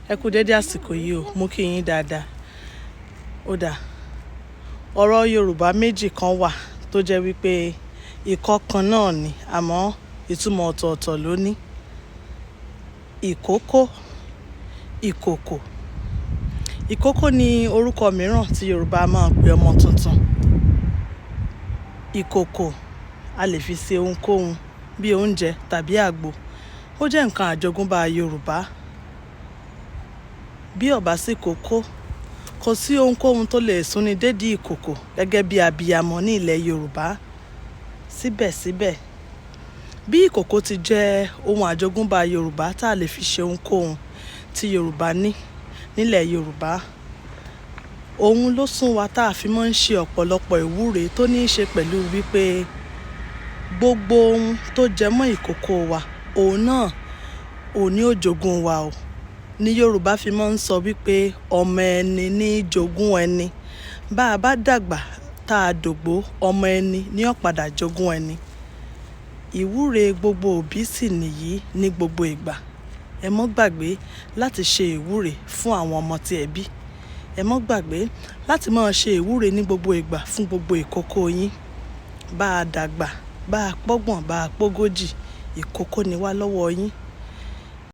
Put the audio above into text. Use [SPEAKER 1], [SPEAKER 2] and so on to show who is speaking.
[SPEAKER 1] Ẹ kú dédé àsìkò yìí o, mo kí yín dáadáa. Ó dáa. Ọ̀rọ̀ Yorùbá méjì kan wà tó jẹ́ wípé ìkọ́ kan náà ni, àmọ́ ìtumọ̀ ọ̀tọ̀ọ̀tọ̀ ló ní. Ìkókó, ìkòkò. Ìkókó ni orúkọ mìíràn tí Yorùbá máa ń pe ọmọ tuntun. Ìkòkò a lè fi ṣe ohunkóhun bí oúnjẹ tàbí àgbo. Ó jẹ́ nǹkan àjogúnbá Yorùbá. Bí ó bá sí kókó, kò sí ohunkóhun tó lè súnni dédìí ìkòkò gẹ́gẹ́ bí abiyamọ ní ilẹ̀ Yorùbá. Síbẹ̀síbẹ̀, bí ìkòkò ti jẹ́ ohun àjogúnbá Yorùbá tá a lè fi ṣe ohunkóhun tí Yorùbá ní nílẹ̀ Yorùbá, òun ló sún wa tá a fi máa ń ṣe ọ̀pọ̀lọpọ̀ ìwúre tó ní í ṣe pẹ̀lú wípé gbogbo ohun tó jẹ mọ́ ìkòkò wa, òun náà ò ní ó jogún wa o. Ní Yorùbá fi máa ń sọ wípé ọmọ ẹni ní jogún ẹni. Bá a bá dàgbà tá a dògbó, ọmọ ẹni ní ó padà jogún ẹni. Ìwúre gbogbo òbí sì nìyí ní gbogbo ìgbà. Ẹ mọ́ gbàgbé láti ṣe ìwúre fún àwọn ọmọ tí ẹ bí. Ẹ mọ́ gbàgbé láti máa ṣe ìwúre ní gbogbo ìgbà fún gbogbo ìkòkò yín. Bá a dàgbà, bá a pọ́gbọ̀n, bá a pógójì, ìkòkò ni wá lọ́wọ́ yín.